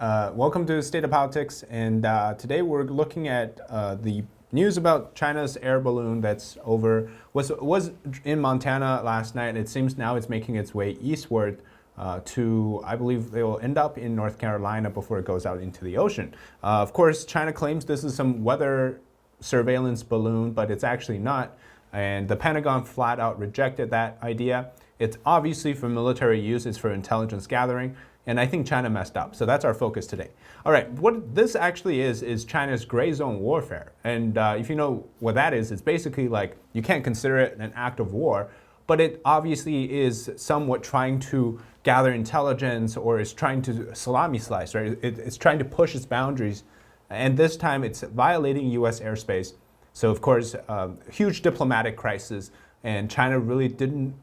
Welcome to State of Politics, and today we're looking at the news about China's air balloon that's was in Montana last night. It seems now it's making its way eastward to, I believe they will end up in North Carolina before it goes out into the ocean. Of course, China claims this is some weather surveillance balloon, but it's actually not. And the Pentagon flat out rejected that idea. It's obviously for military use, it's for intelligence gathering. And I think China messed up. So that's our focus today. All right, what this actually is China's gray zone warfare. And if you know what that is, it's basically like you can't consider it an act of war, but it obviously is somewhat trying to gather intelligence or is trying to salami slice, right? It's trying to push its boundaries. And this time it's violating US airspace. So of course, huge diplomatic crisis. And China really didn't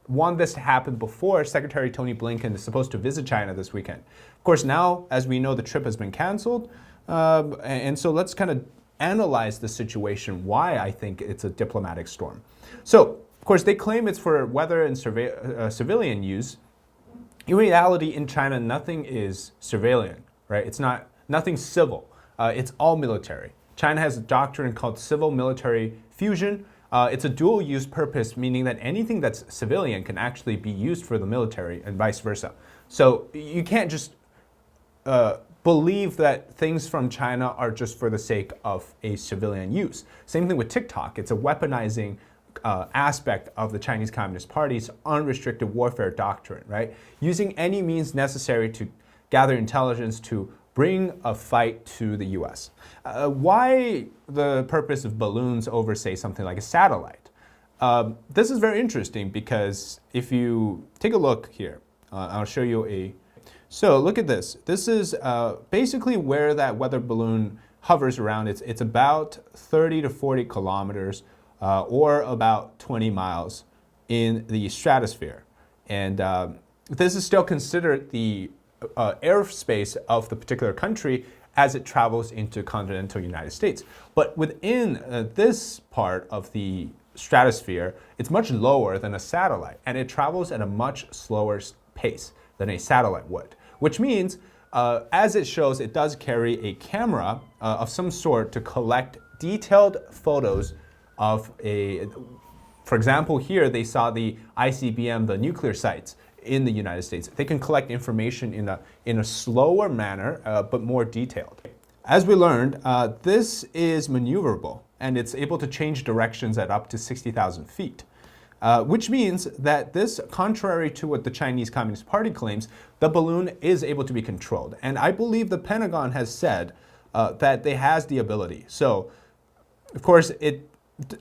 want this to happen before Secretary Tony Blinken is supposed to visit China this weekend. Of course, now, as we know, the trip has been canceled. And so let's kind of analyze the situation, why I think it's a diplomatic storm. So, of course, they claim it's for weather and civilian use. In reality, in China, nothing is civilian, right? It's nothing civil. It's all military. China has a doctrine called civil-military fusion. It's a dual-use purpose, meaning that anything that's civilian can actually be used for the military and vice versa. So you can't just believe that things from China are just for the sake of a civilian use. Same thing with TikTok. It's a weaponizing aspect of the Chinese Communist Party's unrestricted warfare doctrine, right? Using any means necessary to gather intelligence to bring a fight to the US. Why the purpose of balloons over, say, something like a satellite? This is very interesting because if you take a look here, I'll show you a... So look at this. This is basically where that weather balloon hovers around. It's about 30 to 40 kilometers or about 20 miles in the stratosphere. And this is still considered the airspace of the particular country as it travels into continental United States. But within this part of the stratosphere, it's much lower than a satellite, and it travels at a much slower pace than a satellite would, which means, as it shows, it does carry a camera of some sort to collect detailed photos of for example, here they saw the ICBM, the nuclear sites in the United States. They can collect information in a slower manner, but more detailed. As we learned, this is maneuverable, and it's able to change directions at up to 60,000 feet, which means that this, contrary to what the Chinese Communist Party claims, the balloon is able to be controlled. And I believe the Pentagon has said that it has the ability. So, of course, it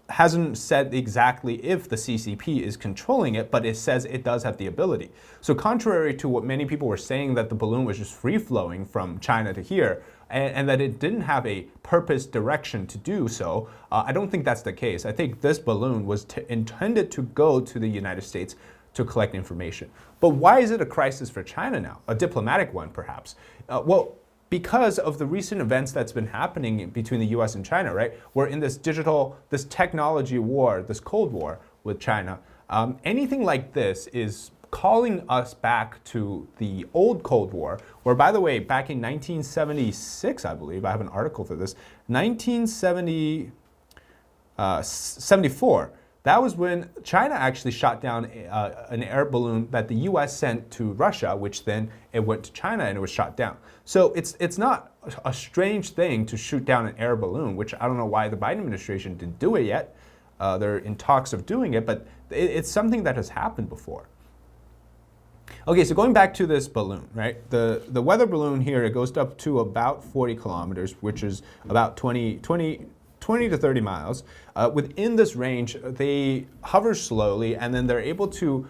hasn't said exactly if the CCP is controlling it, but it says it does have the ability. So contrary to what many people were saying, that the balloon was just free-flowing from China to here, and that it didn't have a purpose direction to do so, I don't think that's the case. I think this balloon was intended to go to the United States to collect information. But why is it a crisis for China now? A diplomatic one, perhaps? Well, because of the recent events that's been happening between the US and China, right? We're in this technology war, this Cold War with China. Anything like this is calling us back to the old Cold War, where, by the way, back in 1976, I believe, I have an article for this, 1974, that was when China actually shot down an air balloon that the US sent to Russia, which then it went to China and it was shot down. So it's not a strange thing to shoot down an air balloon, which I don't know why the Biden administration didn't do it yet. They're in talks of doing it, but it's something that has happened before. Okay, so going back to this balloon, right? The weather balloon here, it goes up to about 40 kilometers, which is about 20 to 30 miles. Within this range, they hover slowly, and then they're able to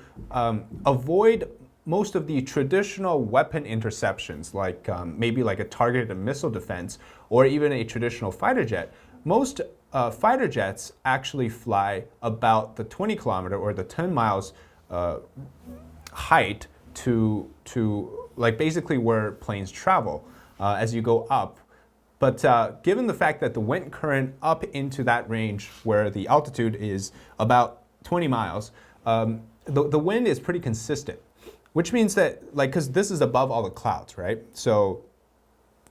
avoid most of the traditional weapon interceptions, like maybe like a targeted missile defense or even a traditional fighter jet. Most fighter jets actually fly about the 20 kilometer or the 10 miles height to like basically where planes travel as you go up. But given the fact that the wind current up into that range where the altitude is about 20 miles, the wind is pretty consistent. which means that, like, because this is above all the clouds, right? So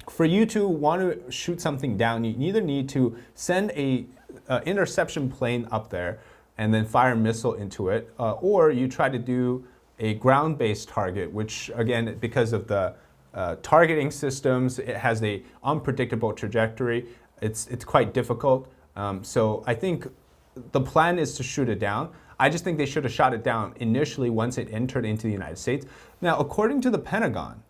for you to want to shoot something down, you either need to send a interception plane up there and then fire a missile into it, or you try to do a ground-based target, which again, because of the targeting systems, it has a unpredictable trajectory. It's quite difficult. So I think the plan is to shoot it down. I just think they should have shot it down initially once it entered into the United States. Now, according to the Pentagon,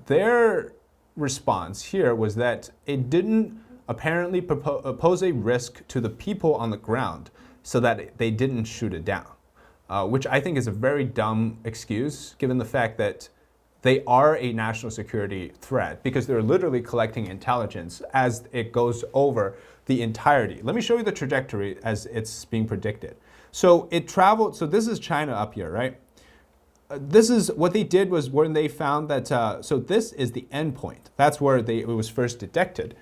their response here was that it didn't apparently pose a risk to the people on the ground, so that they didn't shoot it down, which I think is a very dumb excuse given the fact that they are a national security threat because they're literally collecting intelligence as it goes over the entirety. Let me show you the trajectory as it's being predicted. So it traveled, so this is China up here, right? This is what they did was when they found that, so this is the endpoint. That's where it was first detected.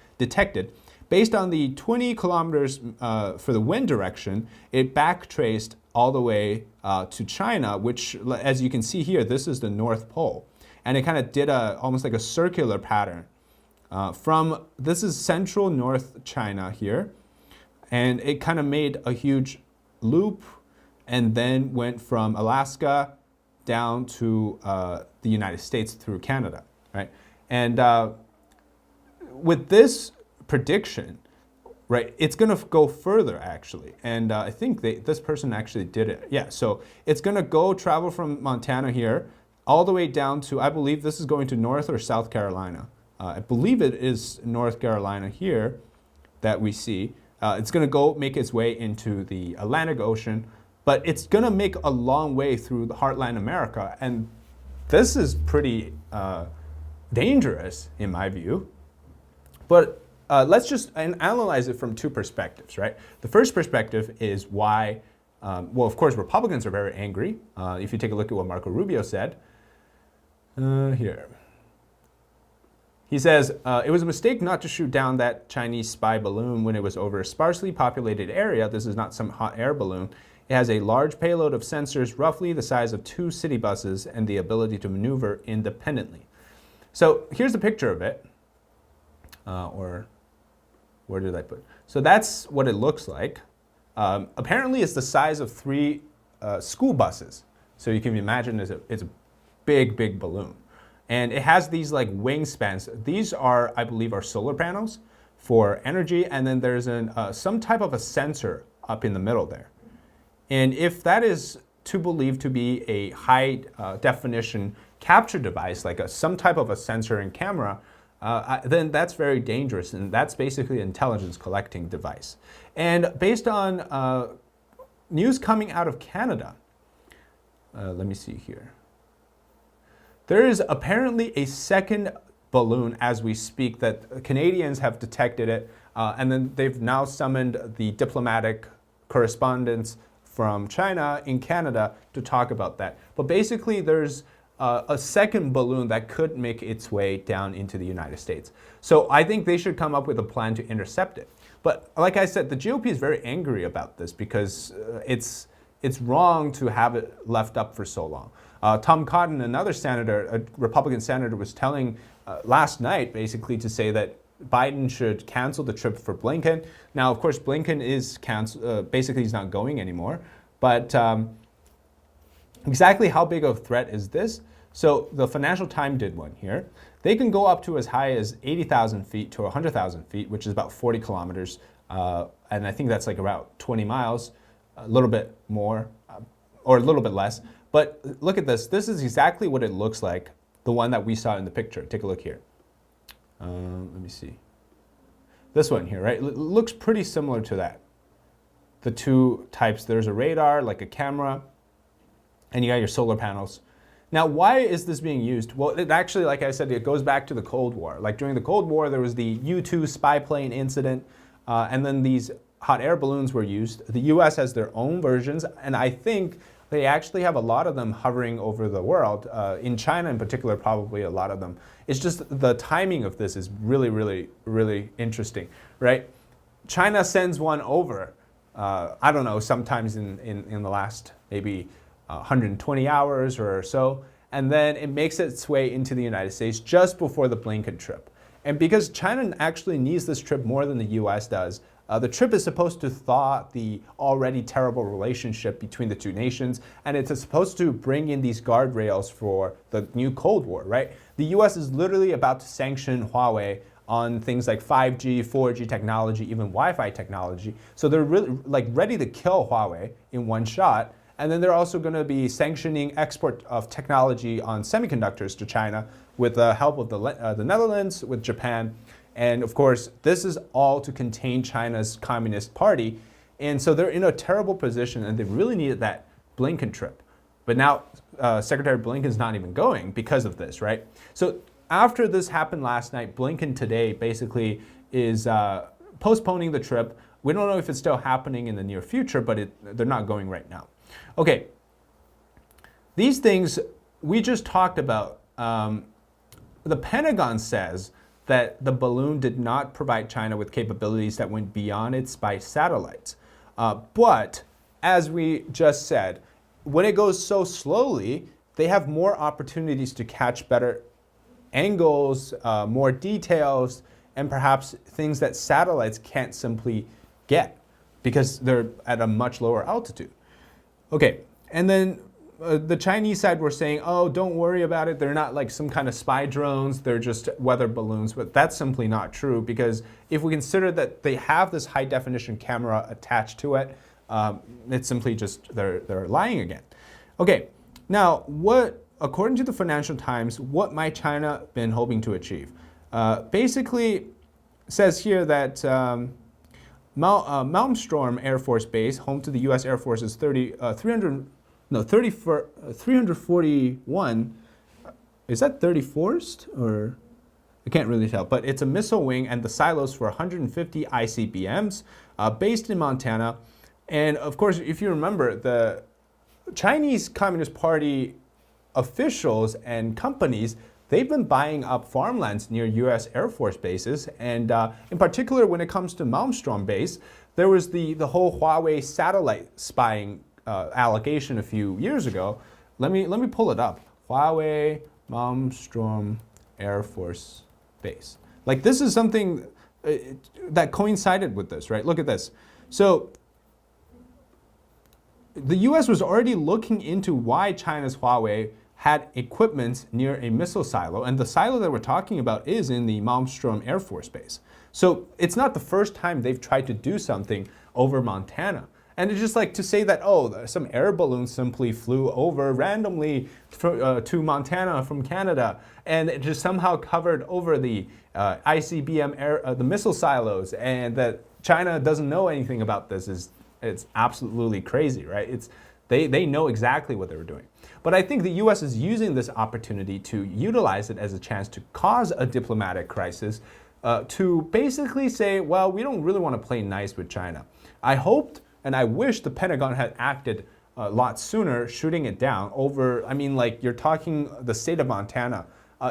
Based on the 20 kilometers for the wind direction, it backtraced all the way to China, which, as you can see here, this is the North Pole. And it kind of did almost like a circular pattern. This is central North China here, and it kind of made a huge loop and then went from Alaska down to the United States through Canada, right? And with this prediction, right, it's going to go further actually. And I think this person actually did it. Yeah, so it's going to travel from Montana here all the way down to, I believe this is going to North or South Carolina. I believe it is North Carolina here that we see. It's going to make its way into the Atlantic Ocean, but it's going to make a long way through the heartland America. And this is pretty dangerous in my view. But let's just analyze it from two perspectives, right? The first perspective is why, well, of course, Republicans are very angry. If you take a look at what Marco Rubio said here. He says, it was a mistake not to shoot down that Chinese spy balloon when it was over a sparsely populated area. This is not some hot air balloon. It has a large payload of sensors, roughly the size of 2 city buses, and the ability to maneuver independently. So here's a picture of it. Or where did I put? So that's what it looks like. Apparently, it's the size of 3 school buses. So you can imagine it's a big, big balloon. And it has these like wingspans. These are, I believe, are solar panels for energy. And then there's some type of a sensor up in the middle there. And if that is to believe to be a high definition capture device, like some type of a sensor and camera, then that's very dangerous. And that's basically an intelligence collecting device. And based on news coming out of Canada, let me see here. There is apparently a second balloon as we speak that Canadians have detected it, and then they've now summoned the diplomatic correspondents from China in Canada to talk about that. But basically there's a second balloon that could make its way down into the United States. So I think they should come up with a plan to intercept it. But like I said, the GOP is very angry about this because it's wrong to have it left up for so long. Tom Cotton, another senator, a Republican senator, was telling last night basically to say that Biden should cancel the trip for Blinken. Now, of course, Blinken is basically he's not going anymore. But exactly how big of a threat is this? So the Financial Times did one here. They can go up to as high as 80,000 feet to 100,000 feet, which is about 40 kilometers. And I think that's like about 20 miles, a little bit more or a little bit less. But look at this. This is exactly what it looks like, the one that we saw in the picture. Take a look here. Let me see. This one here, right? It looks pretty similar to that. The two types. There's a radar, like a camera, and you got your solar panels. Now, why is this being used? Well, it actually, like I said, it goes back to the Cold War. Like during the Cold War, there was the U-2 spy plane incident, and then these hot air balloons were used. The US has their own versions, and I think they actually have a lot of them hovering over the world. In China in particular, probably a lot of them. It's just the timing of this is really, really, really interesting, right? China sends one over, I don't know, sometimes in the last maybe 120 hours or so. and then it makes its way into the United States just before the Blinken trip. And because China actually needs this trip more than the US does, the trip is supposed to thaw the already terrible relationship between the two nations, and it's supposed to bring in these guardrails for the new Cold War, right? The US is literally about to sanction Huawei on things like 5G, 4G technology, even Wi-Fi technology. So they're really ready to kill Huawei in one shot. And then they're also going to be sanctioning export of technology on semiconductors to China with the help of the Netherlands, with Japan. And of course, this is all to contain China's Communist Party. And so they're in a terrible position, and they really needed that Blinken trip. But now Secretary Blinken's not even going because of this, right? So after this happened last night, Blinken today basically is postponing the trip. We don't know if it's still happening in the near future, but they're not going right now. Okay, these things we just talked about. The Pentagon says that the balloon did not provide China with capabilities that went beyond its spy satellites. But as we just said, when it goes so slowly, they have more opportunities to catch better angles, more details, and perhaps things that satellites can't simply get because they're at a much lower altitude. Okay, and then the Chinese side were saying, oh, don't worry about it. They're not like some kind of spy drones. They're just weather balloons. But that's simply not true, because if we consider that they have this high definition camera attached to it, it's simply just they're lying again. Okay, now according to the Financial Times, what might China been hoping to achieve? Basically, says here that Malmstrom Air Force Base, home to the U.S. Air Force's 341, is that 34th? Or I can't really tell, but it's a missile wing and the silos for 150 ICBMs based in Montana. And of course, if you remember, the Chinese Communist Party officials and companies, they've been buying up farmlands near U.S. Air Force bases. And in particular, when it comes to Malmstrom base, there was the whole Huawei satellite spying allegation a few years ago. Let me pull it up. Huawei Malmstrom Air Force Base. Like, this is something that coincided with this, right? Look at this. So the U.S. was already looking into why China's Huawei had equipment near a missile silo, and the silo that we're talking about is in the Malmstrom Air Force Base. So it's not the first time they've tried to do something over Montana. And it's just like to say that, oh, some air balloon simply flew over randomly to Montana from Canada, and it just somehow covered over the ICBM the missile silos, and that China doesn't know anything about this it's absolutely crazy, right? They know exactly what they were doing. But I think the U.S. is using this opportunity to utilize it as a chance to cause a diplomatic crisis, to basically say, well, we don't really want to play nice with China. I hoped and I wish the Pentagon had acted a lot sooner, shooting it down over, I mean, like, you're talking the state of Montana.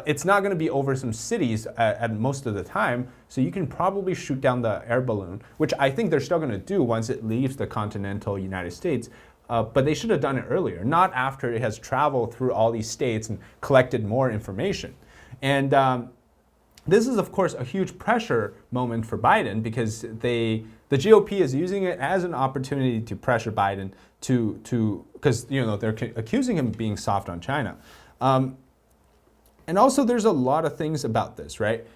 It's not going to be over some cities at most of the time, so you can probably shoot down the air balloon, which I think they're still going to do once it leaves the continental United States. But they should have done it earlier, not after it has traveled through all these states and collected more information. And this is, of course, a huge pressure moment for Biden, because the GOP is using it as an opportunity to pressure Biden because they're accusing him of being soft on China. And also, there's a lot of things about this, right?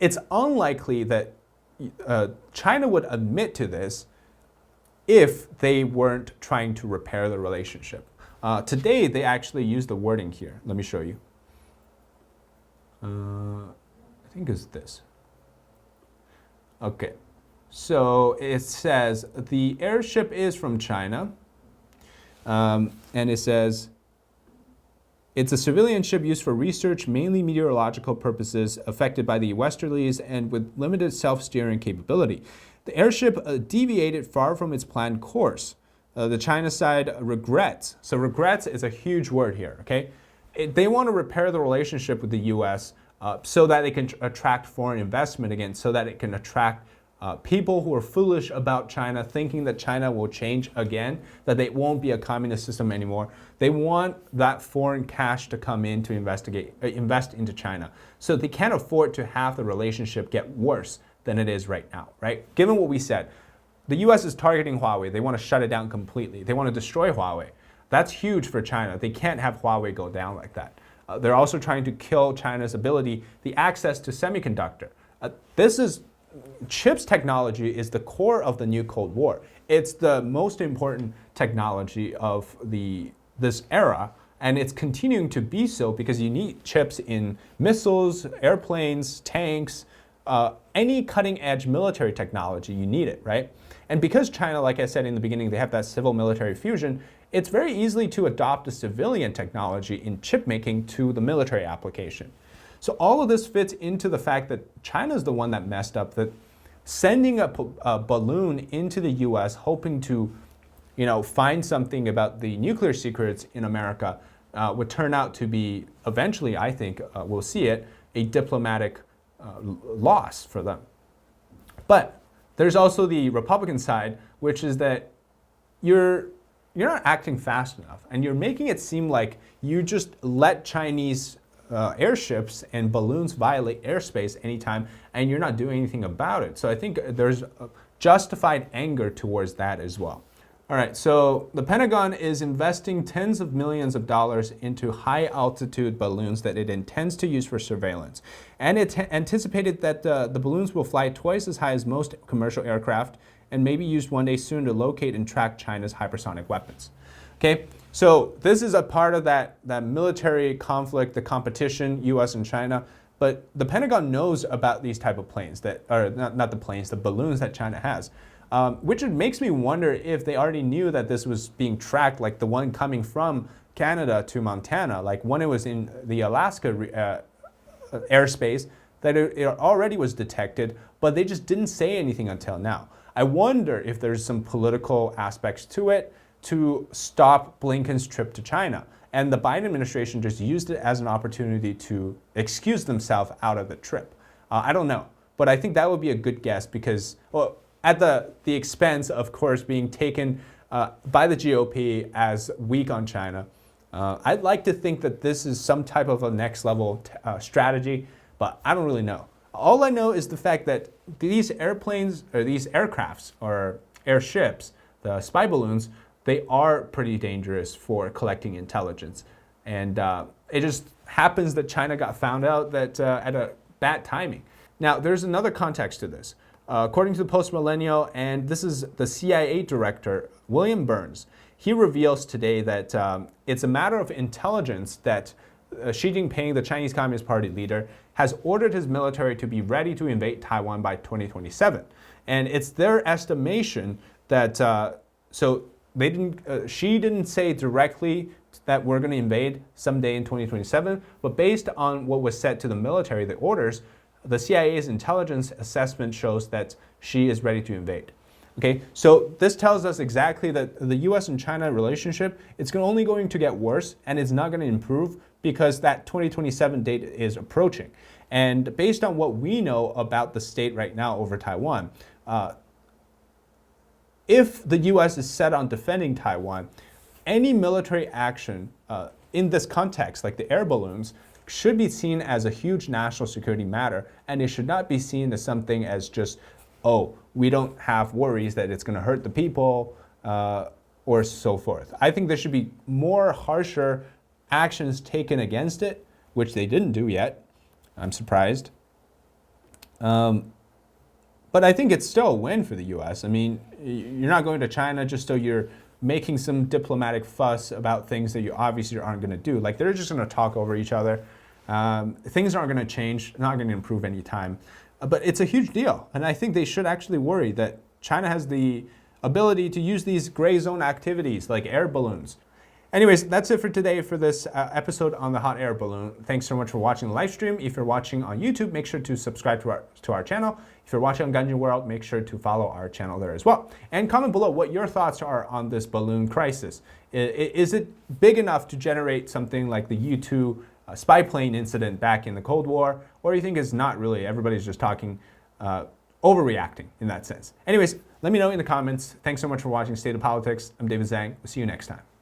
It's unlikely that China would admit to this if they weren't trying to repair the relationship. Today, they actually use the wording here. Let me show you. I think it's this. Okay. So it says the airship is from China, and it says it's a civilian ship used for research, mainly meteorological purposes, affected by the westerlies and with limited self-steering capability. The airship deviated far from its planned course. The China side regrets. So regrets is a huge word here, okay? They want to repair the relationship with the U.S. So that it can attract foreign investment again, so that it can attract people who are foolish about China, thinking that China will change again, that they won't be a communist system anymore. They want that foreign cash to come in to invest into China. So they can't afford to have the relationship get worse than it is right now, right? Given what we said, the US is targeting Huawei. They want to shut it down completely. They want to destroy Huawei. That's huge for China. They can't have Huawei go down like that. They're also trying to kill China's ability, the access to semiconductor. Chips technology is the core of the new Cold War. It's the most important technology of this era, and it's continuing to be so because you need chips in missiles, airplanes, tanks, any cutting-edge military technology, you need it, right? And because China, like I said in the beginning, they have that civil-military fusion, it's very easy to adopt a civilian technology in chip making to the military application. So all of this fits into the fact that China is the one that messed up, that sending a balloon into the US hoping to, find something about the nuclear secrets in America would turn out to be, eventually, I think, we'll see it, a diplomatic loss for them. But there's also the Republican side, which is that you're not acting fast enough, and you're making it seem like you just let Chinese airships and balloons violate airspace anytime, and you're not doing anything about it. So I think there's justified anger towards that as well. All right, so the Pentagon is investing tens of millions of dollars into high-altitude balloons that it intends to use for surveillance. And it anticipated that the balloons will fly twice as high as most commercial aircraft and may be used one day soon to locate and track China's hypersonic weapons. Okay, so this is a part of that military conflict, the competition, US and China. But the Pentagon knows about these type of planes, not the planes, the balloons that China has. Which makes me wonder if they already knew that this was being tracked, like the one coming from Canada to Montana, like when it was in the Alaska airspace, that it already was detected, but they just didn't say anything until now. I wonder if there's some political aspects to it to stop Blinken's trip to China. And the Biden administration just used it as an opportunity to excuse themselves out of the trip. I don't know, but I think that would be a good guess because, well, at the expense, of course, being taken by the GOP as weak on China. I'd like to think that this is some type of a next level strategy, but I don't really know. All I know is the fact that these airplanes or these aircrafts or airships, the spy balloons, they are pretty dangerous for collecting intelligence. And it just happens that China got found out that at a bad timing. Now, there's another context to this. According to the Post-Millennial, and this is the CIA director, William Burns, he reveals today that it's a matter of intelligence that Xi Jinping, the Chinese Communist Party leader, has ordered his military to be ready to invade Taiwan by 2027. And it's their estimation that, Xi didn't say directly that we're going to invade someday in 2027, but based on what was said to the military, the orders, the CIA's intelligence assessment shows that Xi is ready to invade. Okay, so this tells us exactly that the US and China relationship, it's only going to get worse and it's not going to improve because that 2027 date is approaching. And based on what we know about the state right now over Taiwan, if the US is set on defending Taiwan, any military action in this context, like the air balloons, should be seen as a huge national security matter, and it should not be seen as something as just, oh, we don't have worries that it's going to hurt the people or so forth. I think there should be more harsher actions taken against it, which they didn't do yet. I'm surprised. But I think it's still a win for the US. I mean, you're not going to China just so you're making some diplomatic fuss about things that you obviously aren't going to do. Like, they're just going to talk over each other. Things aren't going to change, not going to improve any time. But it's a huge deal. And I think they should actually worry that China has the ability to use these gray zone activities like air balloons. Anyways, that's it for today for this episode on the hot air balloon. Thanks so much for watching the live stream. If you're watching on YouTube, make sure to subscribe to our channel. If you're watching on Ganjin World, make sure to follow our channel there as well. And comment below what your thoughts are on this balloon crisis. Is it big enough to generate something like the U-2 spy plane incident back in the Cold War? Or do you think it's not really? Everybody's just talking overreacting in that sense. Anyways, let me know in the comments. Thanks so much for watching State of Politics. I'm David Zhang. We'll see you next time.